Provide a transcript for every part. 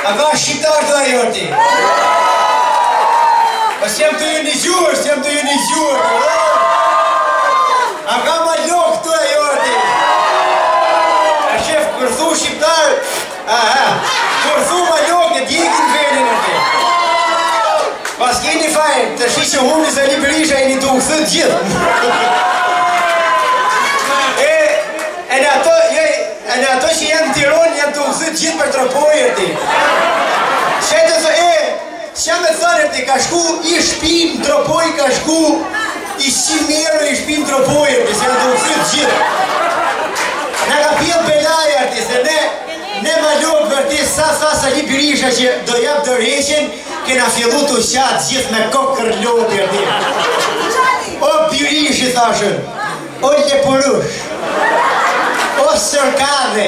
A ka shqiptar të ajoti. Po s'jam të ionizuar, s'jam të ionizuar. A ka ma lok të ajoti. A shef, kur thu shqiptar, kur thu ma lok e djekin venin e te. Pas keni fajn, të shi që huni se një Berisha e një të ukëthët gjithë. E në ato që janë në Tiron, janë të ukëthët gjithë për tropojër ti. Shetë të që me thënër ti, ka shku i shpim tropoj, ka shku i shqimero i shpim tropojër ti, se janë të ukëthët gjithë. Në ka pjellë belajar ti, se ne ma lukë vërti sa një Berisha që do jap dërheqen, kena fillu të qatë gjithë me kokër lopër ti. O Birishi thashën, o Lepurush, o Sërkade,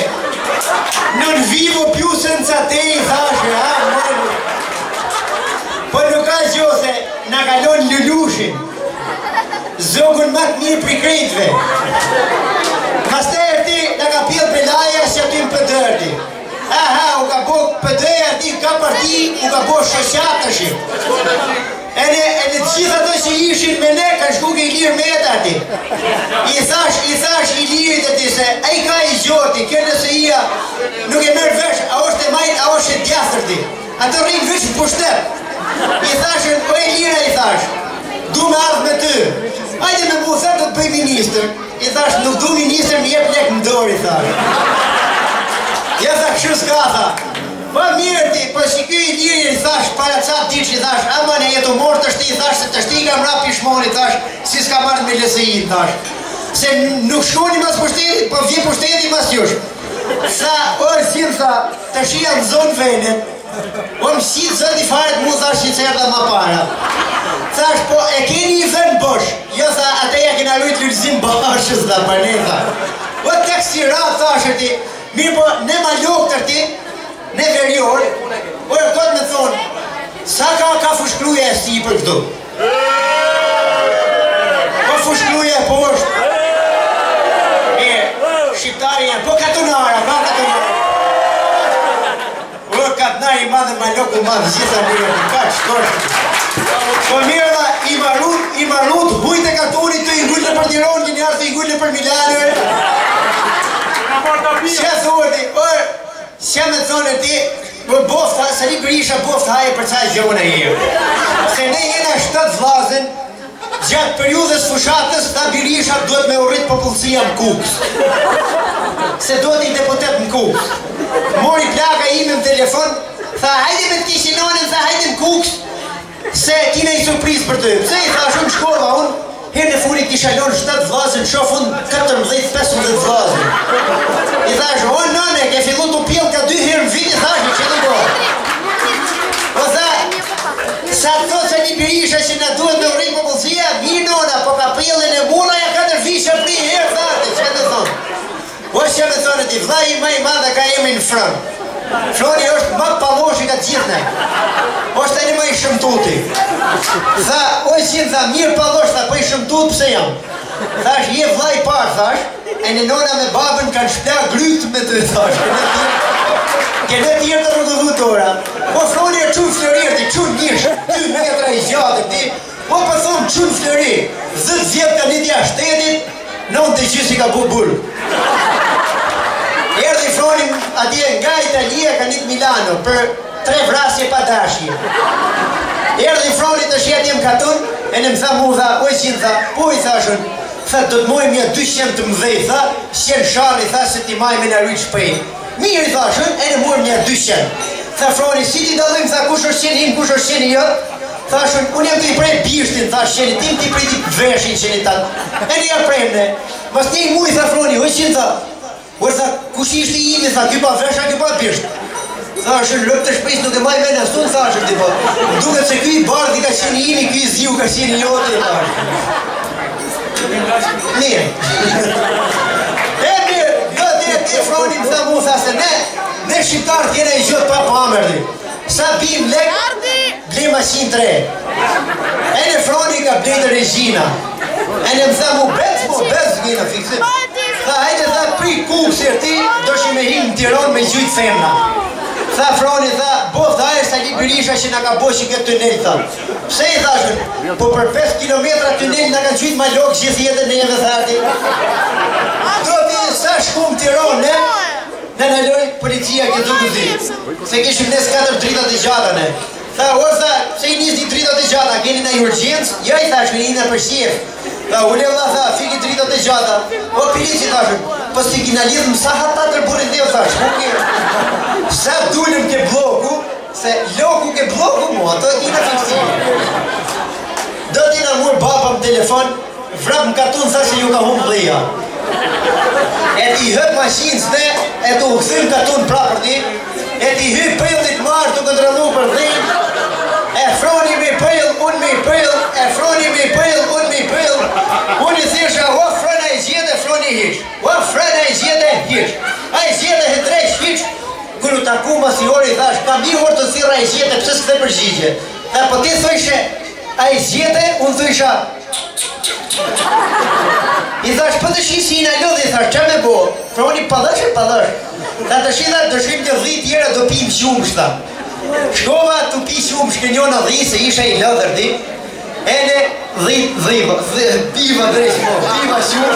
non vivo più senza te i thashën, po nuk ka gjo se nga kalon Lulushin, zogun matë mirë për i krejtve. Maste e ti nga ka pjellë belaja që aty më pëdërti. U ka bo pëdëja ti, ka parti, u ka bo shëshatëshin. E në gjithë ato që ishin me ne, ka shku ke i lirë me të ati. I thash i lirit e ti se, e i ka i gjoti, kjo nëse ija nuk e mërë vesh, a është e majtë, a është e djathër ti. Ato rrinë vesh të pushtep. I thashën, o e lira i thash, du me ardhë me ty. Ajde me mu thërë të të bëj minister. I thash, nuk du minister, më jep lek më dorë, i thash. Ja tha kështu s'ka tha. Pa mirë ti, po që kjo i liri i thash, para qatë ti që i thash, aman e jetu morë të shti, i thash, se të shti ka mra pishmoni, thash, si s'ka marrë me lësëjin, thash. Se nuk shkoni mas pushteti, po vje pushteti mas jush. Tha, orë zinë, tha, të shia në zonë venet, o më sitë zëndi faret mu, thash, që cerda ma para. Thash, po e keni i vend bosh, jo tha, ateja kena lujt lërëzim bashës, tha, për ne, tha. O tek si ra, thash, ti, mirë po, ne ma lukë të ti, ne verjor, orë këtë me thonë, sa ka fushkruja e si për këtu? Po fushkruja e poshtë? Shqiptari janë, po katunara, ka katunara. Orë katnari madhe ma lukë madhe, gjitha mirë, ka qëtorë. Po mirë da, i marrut, hujt e katunit të i ngullë për Tiron, një njarë të i ngullë për Milanër. Që thurë ti, orë, që me thonë ti, bofta, sa një Berisha bofta haje për ca gjone e jo. Se ne jena 7 vlazën, gjatë periudës fushatës, ta Berisha duhet me urrit popullësia në Kukës. Se duhet i deputet në Kukës. Mori plaka ime në telefon, tha hajde me të kishinonin, tha hajde në Kukës, se kina i surpriz për të. Pse i tha shumë shkova unë, herë në furi kisha lonë 7 vlazën, shofun 14-15 vlazën. I thash, o nëne, ke fillu të pjellë ka 2 herë në vit, i thash, që të do. Po tha, sa të thot se një Berisha që në duhet me urrit popullësia, mirë nona, po ka pjellën e mula, ja 4 visha pri herë, thate, që të thonë. O që me thonë ti, vla i ma i madhe ka jemi në frënë. Flori është më paloshi ka gjithne. është e një më i shëmtuti. Tha, oj qinë, tha, mirë palosh, tha, po i shëmtut pëse jam. Thash, je vla i parë, thash, e në nona me babën kanë shpla gryt me të, thash. Kene tjerë të rëdhëvutora. Po Flori e qunë Florir, ti qunë njësh, 2 metra i gjatë, ti. Po për thonë qunë Florir, 10 vjetë ka një tja shtetit, 9 të gjysi ka bu burë. Erdi Flori atje nga Italia ka një Milano për 3 vrasje pa dashje. Erdi Flori të shjetë jem katun, e në më tha mu tha, oj qinë tha, po i thashën, tha do të mojmë një 200 të mdhej, tha, shjenë sharë i tha se ti majme në rritë shpejt. Mirë i thashën, e në mojmë një 200. Tha Flori, si ti dallim, tha, kush është qeni im, kush është qeni jo? Thashën, unë jam të i prej bishtin, tha, qeni tim të i prej t'i veshin qeni tatë. E një apremne. Mas një mu i tha Flori, oj qinë tha, por tha, kush ishte i imi, tha, ky pa vesha, ky pa bisht. Thashën, lëp të shpejt nuk e maj me në sun, thashën, ti po. Duket se ky i bardhi ka qeni imi, ky i ziu ka qeni jote, thashën. Mirë. E mirë, dhe Flori më tha mu, tha se ne shqiptarët jene i gjotë pa pamerdi. Sa bim lek, blej maqin 3. E në Flori ka blejtë Regina. E në më tha mu, bez gina, fiksim. Tha, hajde tha, pri kukësir ti, do që me himë në Tiron me gjujtë femna. Tha Froni, tha, bof, tha e Sali Berisha që nga ka bo që këtë tunel, tha. Pse i thashën, po për 5 kilometra tunel nga ka qytë ma lokë gjithë jetën neve, thati. Do t'i sa shkum Tiranë, ne? Në loj policia këtë këzi. Se kishëm nes 4 dritat e gjata, ne. Tha, orë, se i njës një dritat e gjata, keni në urgjens? Ja i thashën, i në për shjef. Tha, ule vla, tha, fiki dritat e gjata. O, pilici, thashën, po s'ti kina lidhëm sa hata tërburin dhe, thashën. Sa dullim ke bloku, se loku ke bloku mu, ato e kina fiksim. Do t'ina murë baba më telefon, vrap më katun, thashë ju ka hum dhija. E ti hëtë mashinës dhe, e tu këthim katun prapër ti, e ti hyë pëllit marë të kontrolu për dhim, e Froni me pëll, unë me pëll, e Froni me pëll, unë me pëll, unë i thirësha, o Frona i zjede, Froni hish, o Frona i zjede, hish, a i zjede hëtresh hish, kërë taku mas i ori, thash, kam i orë të thira i zjede, pëse s'këthe përgjigje, e po ti thëshe, a i zjede, unë thësha, i thash, për të shi si i në lodhi, i thash, që me bo? Froni, padësh e padësh. Tha të shi dhe dëshim të dhi tjera do pim shumë shta. Shkova të pi shumë shkënjo në dhi, se isha i lëdhër di. Ene biva shumë.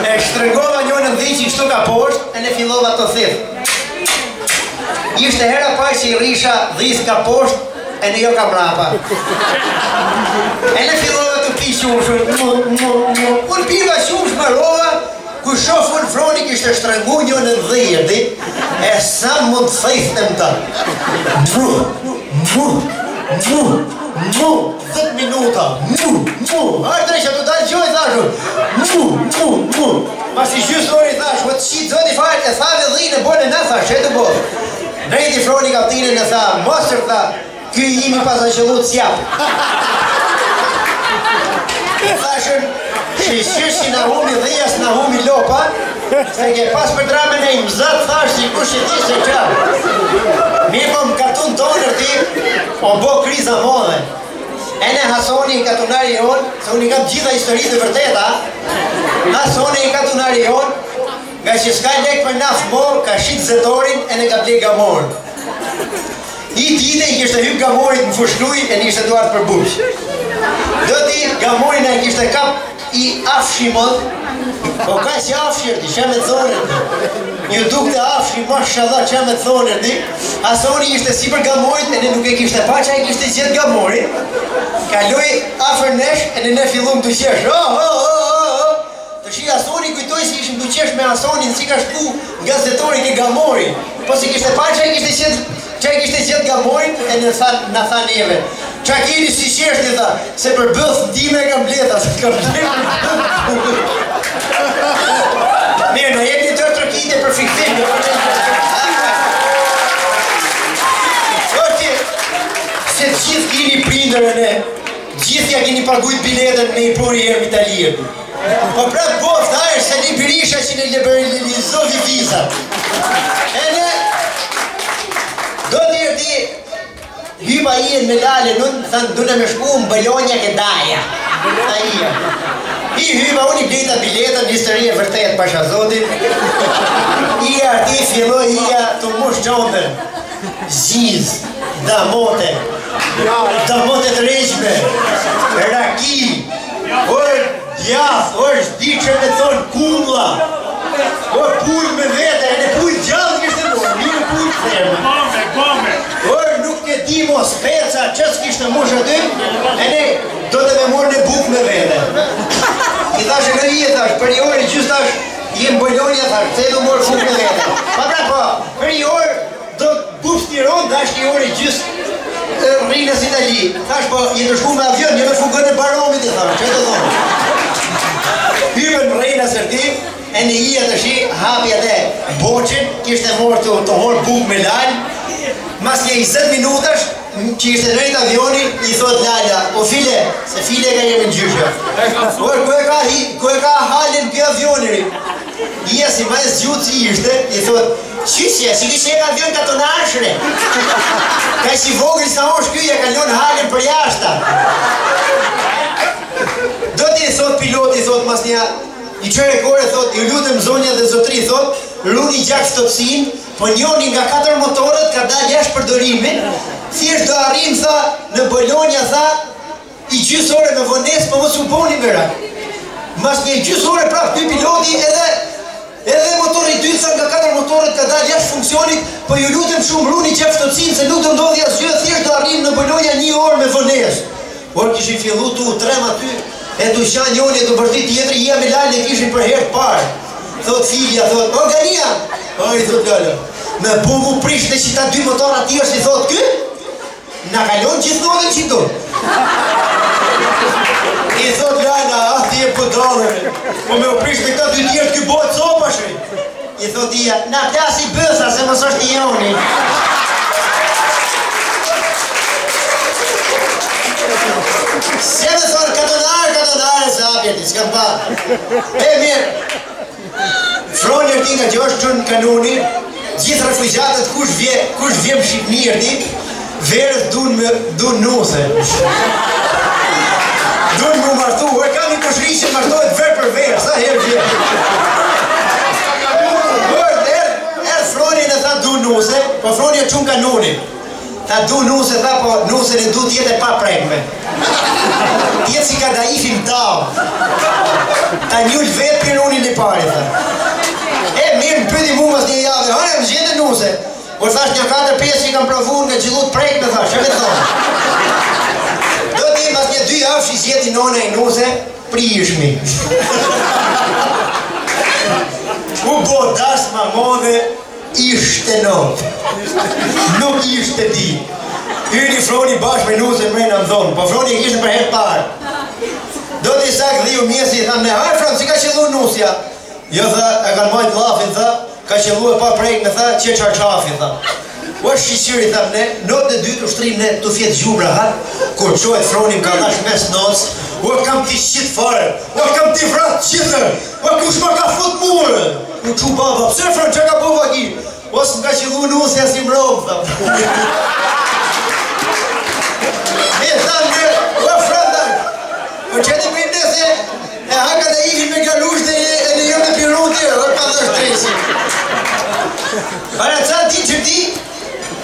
E shtrëngova një në dhi që kështu ka poshtë, e ne fillova të thithë. Ishte hera paj që i risha dhis ka poshtë, e ne jo ka mrapa. E ne fillova të pi shumë shumë. Unë piva shumë shmarova, ku shofën Froni kishte shtrëngu një në dhijër, di? E sa mund të thejtë në më ta. 10 minuta. Arë drejqa të dalë gjoj, thashur. Mas i gjysë ori, thash, o të qitë zoti fajt, e thave dhijën e bojnë e në thash, e të bojnë. Nejti Froni kaptinën e tha, mosër, tha, ky jimi pas a qëllu të sjapë. Thashën, shishë në humi dhijas në humi lopa, se ke pas për dramen e i mëzat, thash që kush e ti se qarë. Mi po më katun tonër ti, o bo kriza modhe. Ene Hasoni i katunari jonë, se unë i kam gjitha historitë të vërteta, Hasoni i katunari jonë, nga që s'ka lek për nafë morë, ka shqitë zetorin, e ne ka blek gamorë. I tite i kishte hyp gamorit në fushluj, e nishte duart për bush. Do ti gamorin e kishte kap i afshimot, po ka që afshirti, që me thonër ti. Ju duk të afshim, mashallah, që me thonër ti. Hasoni ishte si për gamorit, e ne nuk e kishte pa që e kishte gjithë gamorit. Kaloj afer nesh, e ne fillum të qesh. Të shi Hasoni kujtoj si ishim të qesh me Hasonin, si ka shku nga zetorit e gamorit. Po si kishte pa që e kishte gjithë gamorit, e në tha neve. Qa keni si qeshtë, një tha, se për bëth në time e kam bleta, se kam bleta. Mirë, në jemi një tërë tërkite për fiktim. Se të gjithë kini prindërën e, gjithë ja kini pagujt biletën me i pori herë Italijë. Po pratë boft, ajër, se një Berisha që në liberalizovi vizat. E ne, do t'irë di, hypa i e në Melale, thënë dune me shku më bëllonja ke daja. I hypa unë i bleta biletën, një sëri e vërtet pasha zotin. I arti filloj i të mush qondër. Zhiz, damote të rejshme, raki, orë djath, orë shdi që me thonë kulla, orë pull me vete, e në pull gjallë kështë në orë, një pull të themë. Orë nuk ke di mo speca, qësë kishtë në mushë aty, e ne do të me morë në buk me vete. I thashë në i e thashë, për i orë i qështë thashë, i e mbojlonja thashë, të edu morë buk me vete. Pa pra po, për i orë do të buk stiron, thashë i orë i qështë rrinës Itali. Thashë po, i të shku me avion, një me fugën e baromit i thashë, që të thonë. Hypën rrinës sërti, e në i e të shi, hapja dhe boqin, kishtë e morë të morë buk me lalë. Mas një 20 minutash, që ishte drejt avioni, i thot Lala, o file, se file ka jemi në gjyshja. Orë, ku e ka halin për avioniri? I e si ma e zgjutë si ishte, i thot, qysje, si kështë e avion ka të nashre. Ka që i vogël sa osh kyja, ka lënë halin për jashta. Do t'i thot piloti, thot mas një, i qëre kore, thot, i lutëm zonja dhe zotri, thot, runi gjak stopsin, po njoni nga 4 motorët ka dalë jashtë përdorimit, thjesht do arrim, tha, në Bologna, tha, i gjysë ore me vonesë, po mos u boni me rak. Mas një gjysë ore prap ky piloti edhe motori i dytë, nga 4 motorët ka dalë jashtë funksionit, po ju lutem shumë runi gjak stopsin, se nuk do ndodhi asgjë, thjesht do arrim në Bologna 1 orë me vonesë. Por kishin fillu tu trem aty, e tu qa njoni, e tu bërti tjetëri, jam e lalë e kishin për herë parë. Thot filja, thot, Organia! Oj, thot Lala, me bu mu prish në qita 2 motora tjerë, si thot kë? Na kalon gjithmonë që tu. I thot Lala, ti e pëdolër, po me u prish me këta 2 tjerë, kë bojë copashë. I thot ija, na plasi bësa, se mos është i joni. Se me thonë, katonare, zapjeti, s'kam pa. E mirë, Froni është nga gjosh që në kanoni, gjithë refugjatët kush vjem Shqipni është, verës dun nuse. Dun mu martu, e kam i kushri që martohet verë për verë, sa herë vjem. Erë Froni në tha dun nuse, po Froni e qunë kanoni. Tha du nuse, tha po nuse në du tjetë e pa prekme. Tjetë si ka da ifim tau. Ta njull vetë për unin e pari, tha. E mirë më pëti mu mas një javë, hane më gjithë nuse. Por thash një 4-5 që kam pravu nga gjillut prekme, thash, e me thonë. Do t'i mas një 2 javë që zjeti nona i nuse, prishmi. U bo das ma modhe, ishte not. Nuk ishte di. Hyri Froni bashkë me nuse mrejnë në thonë, po Froni e kishtë për herë parë. Do t'i sakë dhiu mjesi i thamë ne, hajë Froni, si ka qëllu nusja? Jo, tha, e kanë majtë lafin, tha, ka qëllu e pa prejkë me, tha, që qarqafi, tha. O shqyqyri, thamë ne, not në 2 të ushtrim ne të fjetë gjubra, ha, kur qojtë Froni më ka nash mes nocë, o kam t'i shqitë fare, o kam t'i vratë qitër, o kush ma ka fut mure. U që baba, pse Froni, që ka bova ki? Osë më ka qëllu nusja si mrovë, tha. E thamë ne, o Froni, o që të pëjmë nëse, e haka dhe ikin me galush dhe e në jëmë të pirun të, o pa dhe shtresi. Para ca ti që ti,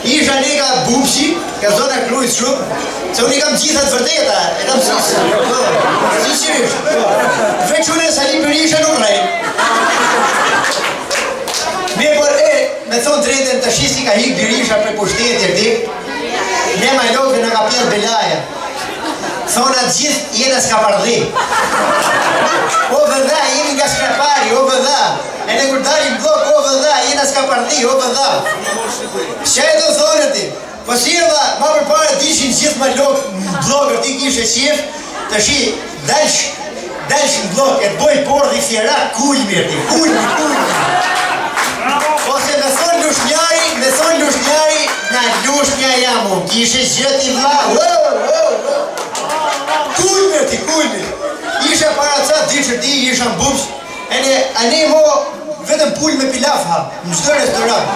isha ne ka bupshi, ka zona krujt shumë, se unë i kam gjithat vërdeta, e kam sësë. Si qysh, veç unë e sali për isha nuk rejnë. Me por e, me thonë drejten të shisi ka hik birisha për pushtetir di, ne majloke në ka pjerë belaja. Thonë atë gjithë jena s'ka pardhi. O vëdha, jemi nga shkrapari, o vëdha. E në kur darim blok, o vëdha, jena s'ka pardhi, o vëdha. Që e do thonë ti? Po si edhe, ma për pare dishin gjithë ma blogër ti kishe qef, të shi, dalsh në blok, e të boj por dhe i fjera, kujmir ti, kujmir. Ose me thonë lushnjari, na lushnja jamu, kishe gjët i vla, kujmir ti, kujmir. Isha para ca diqër ti, isha në bubsh, a ne mo vetëm pull me pilaf ha, në qdo restorant.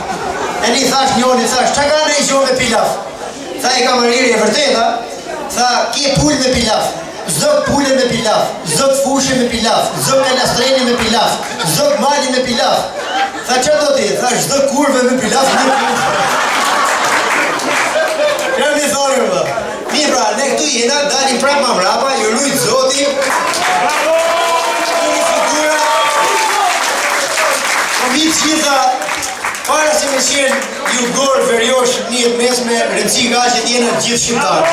E një thash njoni, thash, qa ka në i gjo me pilaf? Tha i kamariri e vërteta, tha, kje pull me pilaf, zot pulle me pilaf, zot fushe me pilaf, zot kanastreni me pilaf, zot mali me pilaf. Tha, qa do ti? Thash, zot kurve me pilaf, me pilaf. Kërë një thonë, bë. Mi pra, ne këtu jena, dalim prap ma mrapa, ju lujtë zoti. Një figura, mi gjitha, para se me qenë ju gorë verjosh një mesme, rëndësi ka që t'jena gjithë shqiptarë.